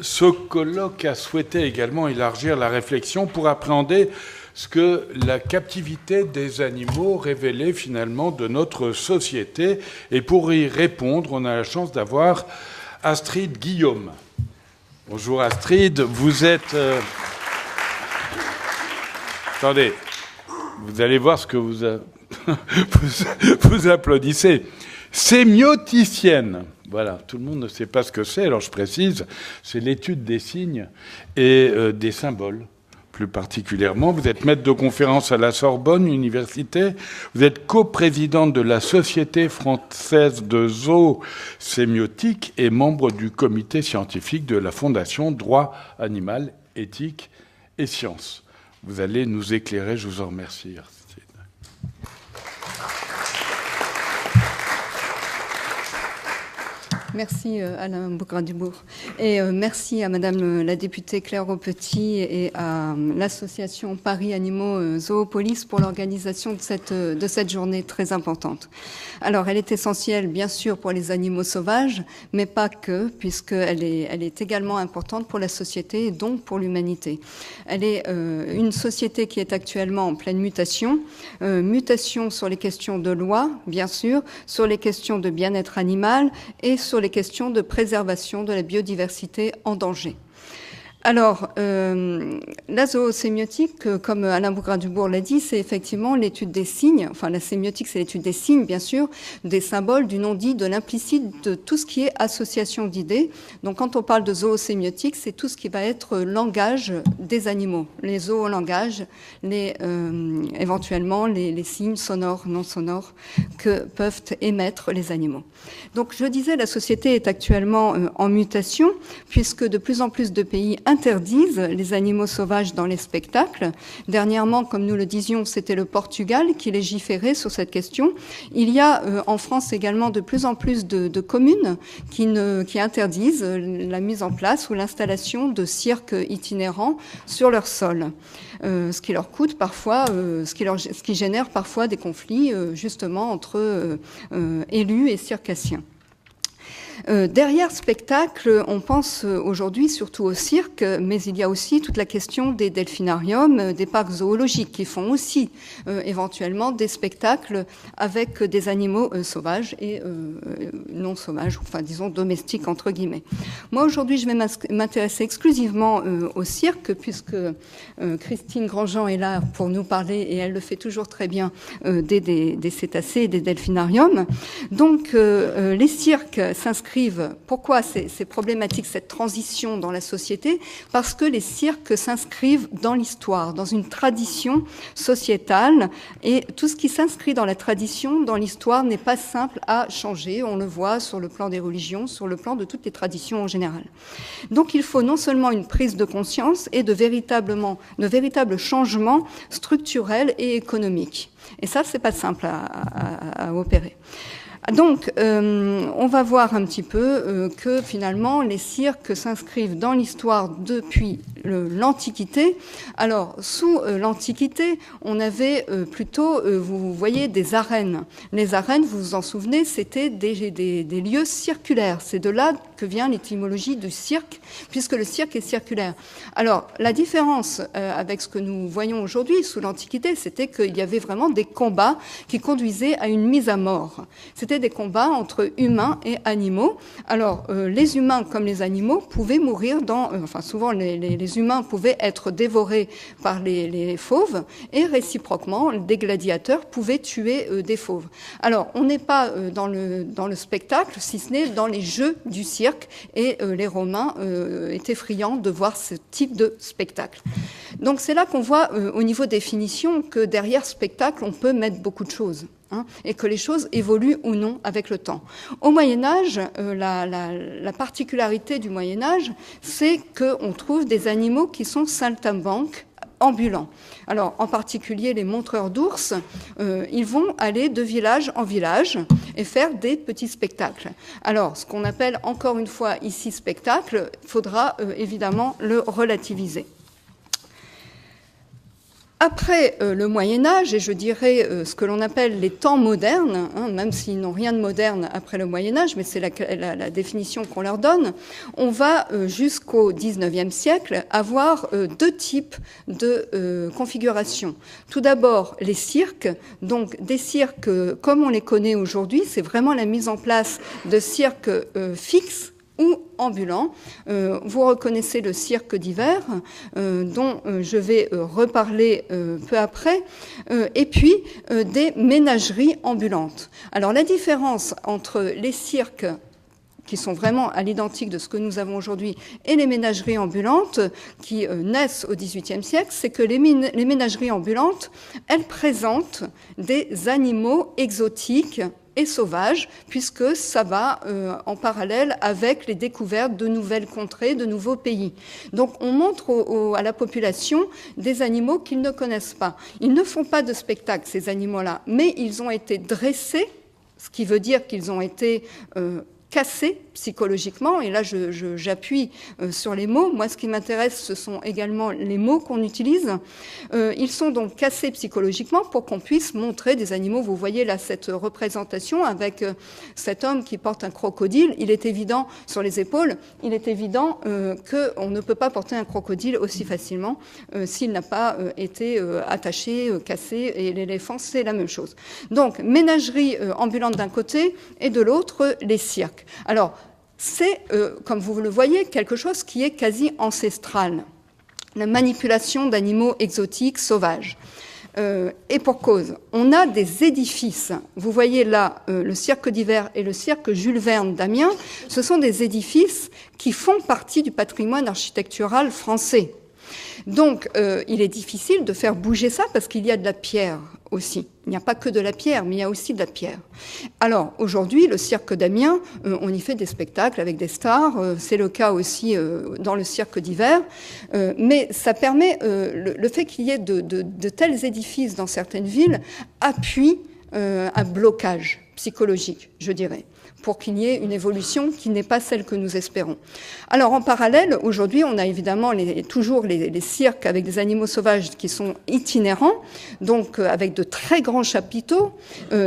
Ce colloque a souhaité également élargir la réflexion pour appréhender ce que la captivité des animaux révélait finalement de notre société. Et pour y répondre, on a la chance d'avoir Astrid Guillaume. Bonjour Astrid, vous êtes... Attendez, vous allez voir ce que vous applaudissez. Sémioticienne. Voilà, tout le monde ne sait pas ce que c'est, alors je précise, c'est l'étude des signes et des symboles, plus particulièrement. Vous êtes maître de conférence à la Sorbonne Université, vous êtes coprésidente de la Société française de zoosémiotique et membre du comité scientifique de la Fondation Droit Animal, Éthique et Sciences. Vous allez nous éclairer, je vous en remercie. Merci Alain Bougradubourg et merci à Madame la députée Claire Aupetit et à l'association Paris Animaux Zoopolis pour l'organisation de cette journée très importante. Alors elle est essentielle bien sûr pour les animaux sauvages, mais pas que, puisqu'elle est également importante pour la société et donc pour l'humanité. Elle est une société qui est actuellement en pleine mutation, mutation sur les questions de loi bien sûr, sur les questions de bien-être animal et sur les questions de préservation de la biodiversité en danger. Alors, la zoosémiotique, comme Alain Bougradubourg l'a dit, c'est effectivement l'étude des signes. Enfin, la sémiotique, c'est l'étude des signes, bien sûr, des symboles, du non-dit, de l'implicite, de tout ce qui est association d'idées. Donc, quand on parle de zoosémiotique, c'est tout ce qui va être langage des animaux, les zoolangages, éventuellement les signes sonores, non sonores que peuvent émettre les animaux. Donc, je disais, la société est actuellement en mutation, puisque de plus en plus de pays interdisent les animaux sauvages dans les spectacles. Dernièrement, comme nous le disions, c'était le Portugal qui légiférait sur cette question. Il y a en France également de plus en plus de communes qui interdisent la mise en place ou l'installation de cirques itinérants sur leur sol. Ce qui leur coûte parfois, ce qui génère parfois des conflits justement entre élus et circassiens. Derrière spectacle, on pense aujourd'hui surtout au cirque, mais il y a aussi toute la question des delphinariums, des parcs zoologiques qui font aussi éventuellement des spectacles avec des animaux sauvages et non sauvages, enfin disons domestiques entre guillemets. Moi aujourd'hui je vais m'intéresser exclusivement au cirque puisque Christine Grandjean est là pour nous parler et elle le fait toujours très bien des cétacés et des delphinariums. Donc les cirques s'inscrivent. Pourquoi c'est problématique cette transition dans la société? Parce que les cirques s'inscrivent dans l'histoire, dans une tradition sociétale, et tout ce qui s'inscrit dans la tradition, dans l'histoire, n'est pas simple à changer. On le voit sur le plan des religions, sur le plan de toutes les traditions en général. Donc il faut non seulement une prise de conscience et de véritables changements structurels et économiques. Et ça, c'est pas simple à opérer. Donc, on va voir un petit peu que finalement les cirques s'inscrivent dans l'histoire depuis l'Antiquité. Alors, sous l'Antiquité, on avait plutôt, vous voyez, des arènes. Les arènes, vous vous en souvenez, c'était des lieux circulaires. C'est de là que vient l'étymologie du cirque, puisque le cirque est circulaire. Alors, la différence avec ce que nous voyons aujourd'hui sous l'Antiquité, c'était qu'il y avait vraiment des combats qui conduisaient à une mise à mort. C'était des combats entre humains et animaux. Alors, les humains comme les animaux pouvaient mourir souvent les humains pouvaient être dévorés par les fauves et réciproquement, des gladiateurs pouvaient tuer des fauves. Alors, on n'est pas dans le spectacle, si ce n'est dans les jeux du cirque, et les Romains étaient friands de voir ce type de spectacle. Donc, c'est là qu'on voit au niveau définition que derrière spectacle, on peut mettre beaucoup de choses. Et que les choses évoluent ou non avec le temps. Au Moyen-Âge, la particularité du Moyen-Âge, c'est qu'on trouve des animaux qui sont saltimbanques, ambulants. Alors, en particulier, les montreurs d'ours, ils vont aller de village en village et faire des petits spectacles. Alors, ce qu'on appelle encore une fois ici spectacle, il faudra évidemment le relativiser. Après le Moyen-Âge, et je dirais ce que l'on appelle les temps modernes, même s'ils n'ont rien de moderne après le Moyen-Âge, mais c'est la définition qu'on leur donne, on va jusqu'au XIXe siècle avoir deux types de configurations. Tout d'abord, les cirques, donc des cirques comme on les connaît aujourd'hui, c'est vraiment la mise en place de cirques fixes ou ambulants. Vous reconnaissez le cirque d'hiver, dont je vais reparler peu après, et puis des ménageries ambulantes. Alors la différence entre les cirques qui sont vraiment à l'identique de ce que nous avons aujourd'hui, et les ménageries ambulantes qui naissent au XVIIIe siècle, c'est que les ménageries ambulantes, elles présentent des animaux exotiques et sauvages, puisque ça va en parallèle avec les découvertes de nouvelles contrées, de nouveaux pays. Donc on montre à la population des animaux qu'ils ne connaissent pas. Ils ne font pas de spectacle, ces animaux-là, mais ils ont été dressés, ce qui veut dire qu'ils ont été cassés psychologiquement, et là j'appuie sur les mots. Moi, ce qui m'intéresse, ce sont également les mots qu'on utilise. Ils sont donc cassés psychologiquement pour qu'on puisse montrer des animaux. Vous voyez là cette représentation avec cet homme qui porte un crocodile. Il est évident, sur les épaules, il est évident qu'on ne peut pas porter un crocodile aussi facilement s'il n'a pas été attaché, cassé, et l'éléphant, c'est la même chose. Donc, ménagerie ambulante d'un côté, et de l'autre, les cirques. Alors, c'est, comme vous le voyez, quelque chose qui est quasi ancestral. La manipulation d'animaux exotiques, sauvages. Et pour cause, on a des édifices. Vous voyez là le cirque d'hiver et le cirque Jules Verne d'Amiens. Ce sont des édifices qui font partie du patrimoine architectural français. Donc, il est difficile de faire bouger ça parce qu'il y a de la pierre aussi. Il n'y a pas que de la pierre, mais il y a aussi de la pierre. Alors, aujourd'hui, le cirque d'Amiens, on y fait des spectacles avec des stars. C'est le cas aussi dans le cirque d'hiver. Mais ça permet, le fait qu'il y ait de tels édifices dans certaines villes appuie un blocage psychologique, je dirais, pour qu'il y ait une évolution qui n'est pas celle que nous espérons. Alors, en parallèle, aujourd'hui, on a évidemment toujours les cirques avec des animaux sauvages qui sont itinérants, donc avec de très grands chapiteaux,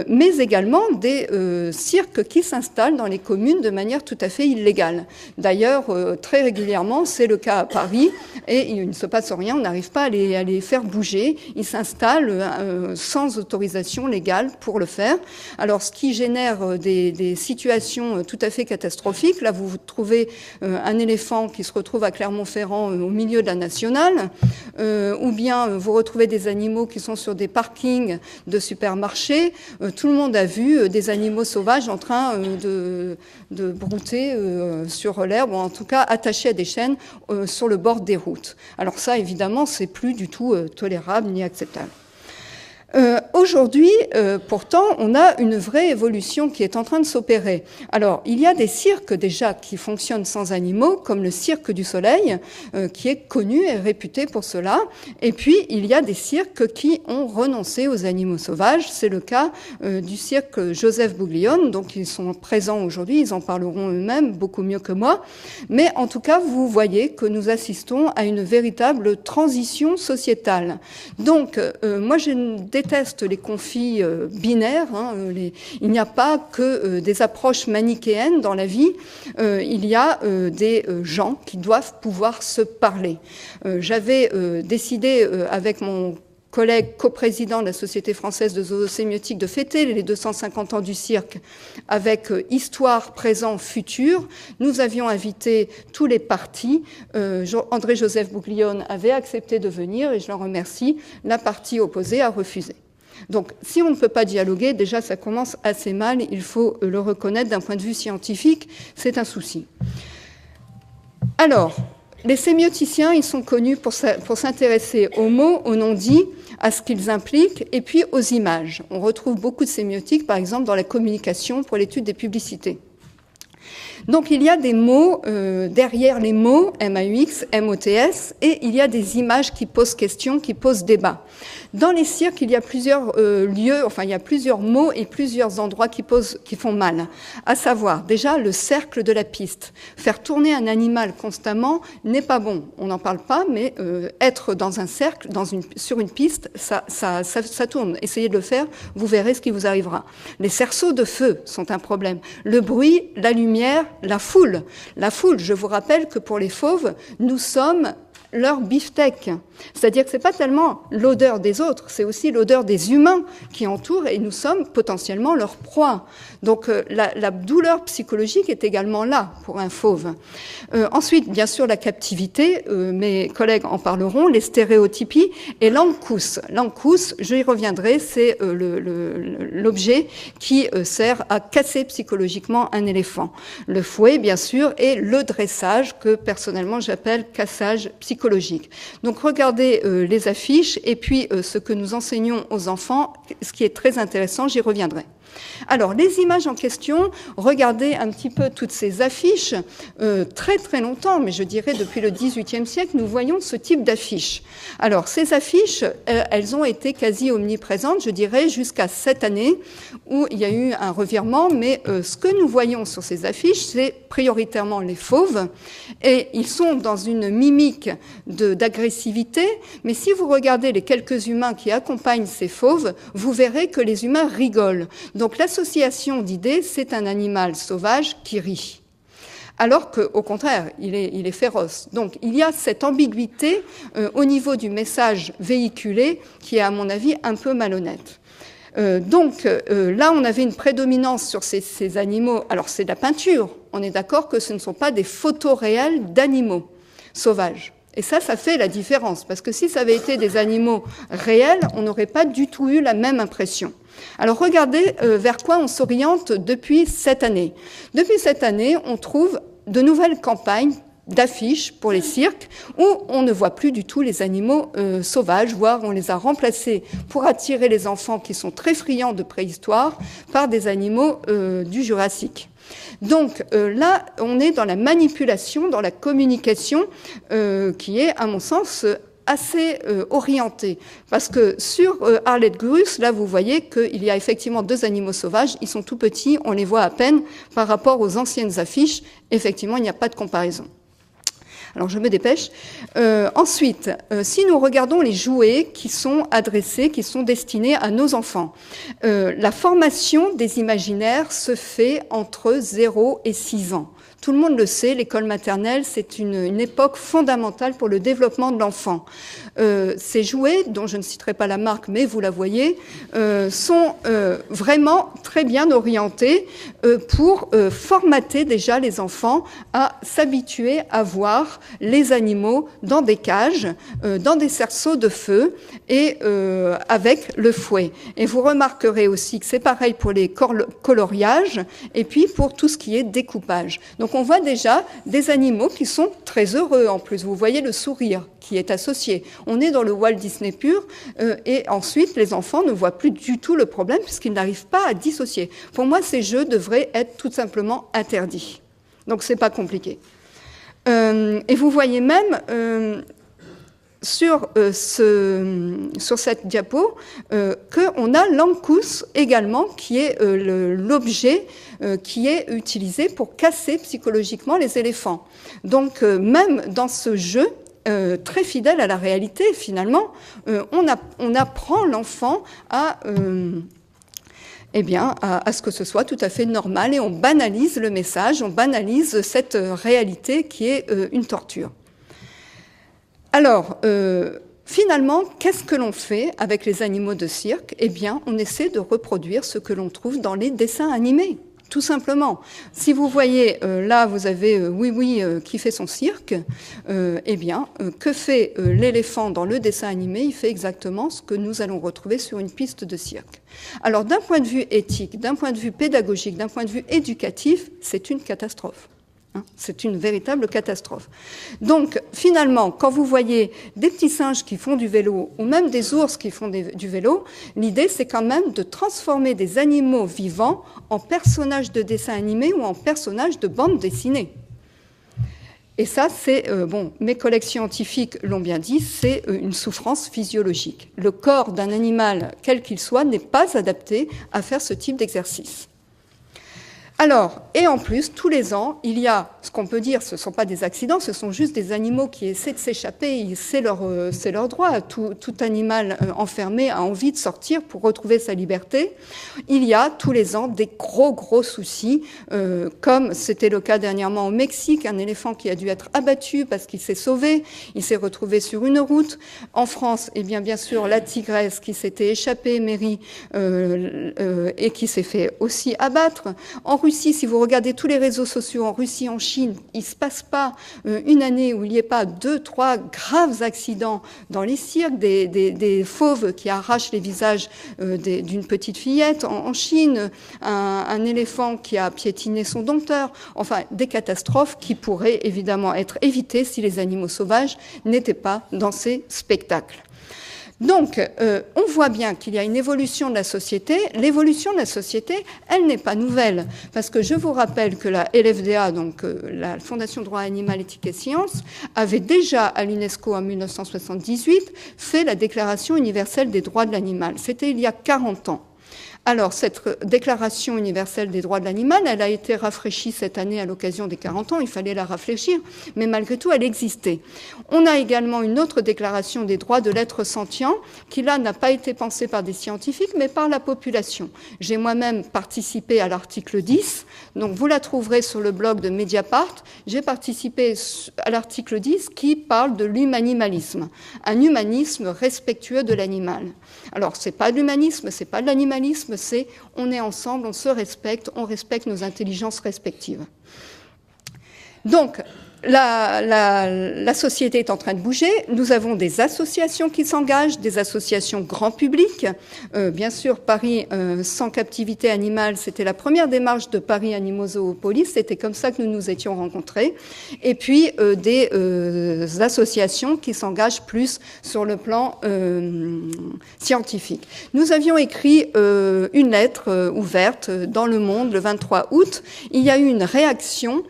mais également des cirques qui s'installent dans les communes de manière tout à fait illégale. D'ailleurs, très régulièrement, c'est le cas à Paris, et il ne se passe rien, on n'arrive pas à les faire bouger. Ils s'installent sans autorisation légale pour le faire. Alors, ce qui génère des situations tout à fait catastrophiques. Là, vous trouvez un éléphant qui se retrouve à Clermont-Ferrand au milieu de la nationale, ou bien vous retrouvez des animaux qui sont sur des parkings de supermarchés. Tout le monde a vu des animaux sauvages en train de brouter sur l'herbe, ou en tout cas attachés à des chaînes sur le bord des routes. Alors ça, évidemment, c'est plus du tout tolérable ni acceptable. Aujourd'hui, pourtant, on a une vraie évolution qui est en train de s'opérer. Alors, il y a des cirques déjà qui fonctionnent sans animaux, comme le Cirque du Soleil, qui est connu et réputé pour cela. Et puis, il y a des cirques qui ont renoncé aux animaux sauvages. C'est le cas du cirque Joseph Bouglione. Donc, ils sont présents aujourd'hui, ils en parleront eux-mêmes beaucoup mieux que moi. Mais en tout cas, vous voyez que nous assistons à une véritable transition sociétale. Donc, moi, j'ai déteste les conflits binaires. Il n'y a pas que des approches manichéennes dans la vie. Il y a des gens qui doivent pouvoir se parler. J'avais décidé avec mon collègue coprésident de la Société française de zoosémiotique de fêter les 250 ans du cirque avec Histoire, Présent, Futur. Nous avions invité tous les partis. André-Joseph Bouglione avait accepté de venir et je l'en remercie. La partie opposée a refusé. Donc, si on ne peut pas dialoguer, déjà, ça commence assez mal. Il faut le reconnaître d'un point de vue scientifique. C'est un souci. Alors, les sémioticiens, ils sont connus pour s'intéresser aux mots, aux non-dits, à ce qu'ils impliquent, et puis aux images. On retrouve beaucoup de sémiotique, par exemple, dans la communication pour l'étude des publicités. Donc il y a des mots derrière les mots, MAUX, MOTS, et il y a des images qui posent question, qui posent débat. Dans les cirques, il y a plusieurs lieux, enfin il y a plusieurs mots et plusieurs endroits qui font mal. À savoir, déjà, le cercle de la piste. Faire tourner un animal constamment n'est pas bon. On n'en parle pas, mais être dans un cercle, sur une piste, ça tourne. Essayez de le faire, vous verrez ce qui vous arrivera. Les cerceaux de feu sont un problème. Le bruit, la lumière, la foule. La foule, je vous rappelle que pour les fauves, nous sommes leur beefsteak. C'est-à-dire que c'est pas tellement l'odeur des autres, c'est aussi l'odeur des humains qui entourent et nous sommes potentiellement leur proie. Donc la douleur psychologique est également là pour un fauve. Ensuite, bien sûr, la captivité, mes collègues en parleront, les stéréotypies et l'ankus. L'ankus, j'y reviendrai, c'est l'objet qui sert à casser psychologiquement un éléphant. Le fouet, bien sûr, et le dressage que personnellement j'appelle cassage psychologique. Donc regardez les affiches et puis ce que nous enseignons aux enfants, ce qui est très intéressant, j'y reviendrai. Alors, les images en question, regardez un petit peu toutes ces affiches, très très longtemps, mais je dirais depuis le XVIIIe siècle, nous voyons ce type d'affiches. Alors, ces affiches, elles ont été quasi omniprésentes, je dirais, jusqu'à cette année, où il y a eu un revirement, mais ce que nous voyons sur ces affiches, c'est prioritairement les fauves, et ils sont dans une mimique d'agressivité, mais si vous regardez les quelques humains qui accompagnent ces fauves, vous verrez que les humains rigolent. Donc l'association d'idées, c'est un animal sauvage qui rit. Alors qu'au contraire, il est féroce. Donc il y a cette ambiguïté au niveau du message véhiculé qui est à mon avis un peu malhonnête. Donc là, on avait une prédominance sur ces animaux. Alors c'est de la peinture. On est d'accord que ce ne sont pas des photos réelles d'animaux sauvages. Et ça fait la différence. Parce que si ça avait été des animaux réels, on n'aurait pas du tout eu la même impression. Alors regardez vers quoi on s'oriente depuis cette année. Depuis cette année, on trouve de nouvelles campagnes d'affiches pour les cirques où on ne voit plus du tout les animaux sauvages, voire on les a remplacés pour attirer les enfants qui sont très friands de préhistoire par des animaux du Jurassique. Donc là, on est dans la manipulation, dans la communication qui est, à mon sens, assez orientée. Parce que sur Arlette Grus, là, vous voyez qu'il y a effectivement 2 animaux sauvages. Ils sont tout petits, on les voit à peine par rapport aux anciennes affiches. Effectivement, il n'y a pas de comparaison. Alors, je me dépêche. Ensuite, si nous regardons les jouets qui sont adressés, qui sont destinés à nos enfants, la formation des imaginaires se fait entre 0 et 6 ans. Tout le monde le sait, l'école maternelle, c'est une époque fondamentale pour le développement de l'enfant. Ces jouets, dont je ne citerai pas la marque, mais vous la voyez, sont vraiment très bien orientés pour formater déjà les enfants à s'habituer à voir les animaux dans des cages, dans des cerceaux de feu et avec le fouet. Et vous remarquerez aussi que c'est pareil pour les coloriages et puis pour tout ce qui est découpage. Donc on voit déjà des animaux qui sont très heureux en plus. Vous voyez le sourire qui est associé. On est dans le Walt Disney pur et ensuite les enfants ne voient plus du tout le problème puisqu'ils n'arrivent pas à dissocier. Pour moi, ces jeux devraient être tout simplement interdits. Donc c'est pas compliqué. Et vous voyez même sur cette diapo qu'on a l'ankus également, qui est l'objet qui est utilisé pour casser psychologiquement les éléphants. Donc même dans ce jeu, très fidèle à la réalité finalement, on apprend l'enfant à ce que ce soit tout à fait normal et on banalise le message, on banalise cette réalité qui est une torture. Alors, finalement, qu'est-ce que l'on fait avec les animaux de cirque ? Eh bien, on essaie de reproduire ce que l'on trouve dans les dessins animés, tout simplement. Si vous voyez, là, vous avez Oui qui fait son cirque, que fait l'éléphant dans le dessin animé ? Il fait exactement ce que nous allons retrouver sur une piste de cirque. Alors, d'un point de vue éthique, d'un point de vue pédagogique, d'un point de vue éducatif, c'est une catastrophe. C'est une véritable catastrophe. Donc, finalement, quand vous voyez des petits singes qui font du vélo, ou même des ours qui font du vélo, l'idée, c'est quand même de transformer des animaux vivants en personnages de dessins animés ou en personnages de bandes dessinées. Et ça, c'est, mes collègues scientifiques l'ont bien dit, c'est une souffrance physiologique. Le corps d'un animal, quel qu'il soit, n'est pas adapté à faire ce type d'exercice. Alors, et en plus, tous les ans, il y a, ce qu'on peut dire, ce ne sont pas des accidents, ce sont juste des animaux qui essaient de s'échapper, c'est leur droit. Tout animal enfermé a envie de sortir pour retrouver sa liberté. Il y a tous les ans des gros soucis, comme c'était le cas dernièrement au Mexique, un éléphant qui a dû être abattu parce qu'il s'est sauvé, il s'est retrouvé sur une route. En France, eh bien sûr, la tigresse qui s'était échappée, Mary, et qui s'est fait aussi abattre. En Russie, si vous regardez tous les réseaux sociaux en Russie, en Chine, il ne se passe pas une année où il n'y ait pas 2-3 graves accidents dans les cirques, des fauves qui arrachent les visages d'une petite fillette. En Chine, un éléphant qui a piétiné son dompteur. Enfin, des catastrophes qui pourraient évidemment être évitées si les animaux sauvages n'étaient pas dans ces spectacles. Donc, on voit bien qu'il y a une évolution de la société. L'évolution de la société, elle n'est pas nouvelle, parce que je vous rappelle que la LFDA, donc la Fondation Droit Animal, Éthique et Sciences, avait déjà à l'UNESCO en 1978 fait la Déclaration universelle des droits de l'animal. C'était il y a 40 ans. Alors, cette Déclaration universelle des droits de l'animal, elle a été rafraîchie cette année à l'occasion des 40 ans, il fallait la rafraîchir, mais malgré tout, elle existait. On a également une autre Déclaration des droits de l'être sentient, qui là n'a pas été pensée par des scientifiques, mais par la population. J'ai moi-même participé à l'article 10, donc vous la trouverez sur le blog de Mediapart. J'ai participé à l'article 10 qui parle de l'humanimalisme, un humanisme respectueux de l'animal. Alors, c'est pas de l'humanisme, c'est pas de l'animalisme, c'est on est ensemble, on se respecte, on respecte nos intelligences respectives. Donc, la société est en train de bouger. Nous avons des associations qui s'engagent, des associations grand public. Bien sûr, Paris sans captivité animale, c'était la première démarche de Paris Animaux Zoopolis. C'était comme ça que nous nous étions rencontrés. Et puis, des associations qui s'engagent plus sur le plan scientifique. Nous avions écrit une lettre ouverte dans Le Monde le 23 août. Il y a eu une réaction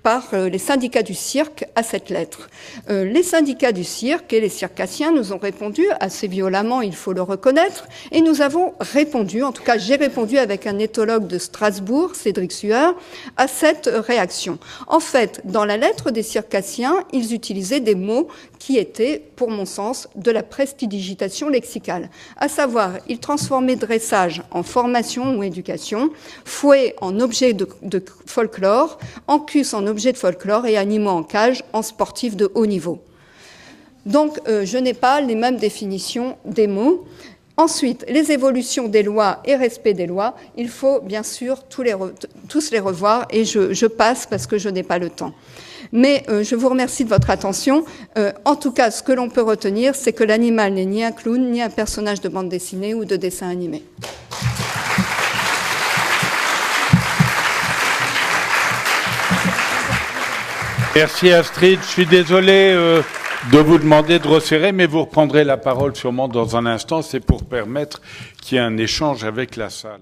par les syndicats du cirque à cette lettre. Les syndicats du cirque et les circassiens nous ont répondu assez violemment, il faut le reconnaître, et nous avons répondu, en tout cas j'ai répondu avec un éthologue de Strasbourg, Cédric Sueur, à cette réaction. En fait, dans la lettre des circassiens, ils utilisaient des mots qui étaient, pour mon sens, de la prestidigitation lexicale. À savoir, ils transformaient dressage en formation ou éducation, fouet en objet de folklore, ancus en objet de folklore et animaux en cage en sportifs de haut niveau. Donc, je n'ai pas les mêmes définitions des mots. Ensuite, les évolutions des lois et respect des lois, il faut bien sûr tous les revoir et je passe parce que je n'ai pas le temps. Mais je vous remercie de votre attention. En tout cas, ce que l'on peut retenir, c'est que l'animal n'est ni un clown, ni un personnage de bande dessinée ou de dessin animé. Merci Astrid. Je suis désolé de vous demander de resserrer, mais vous reprendrez la parole sûrement dans un instant. C'est pour permettre qu'il y ait un échange avec la salle.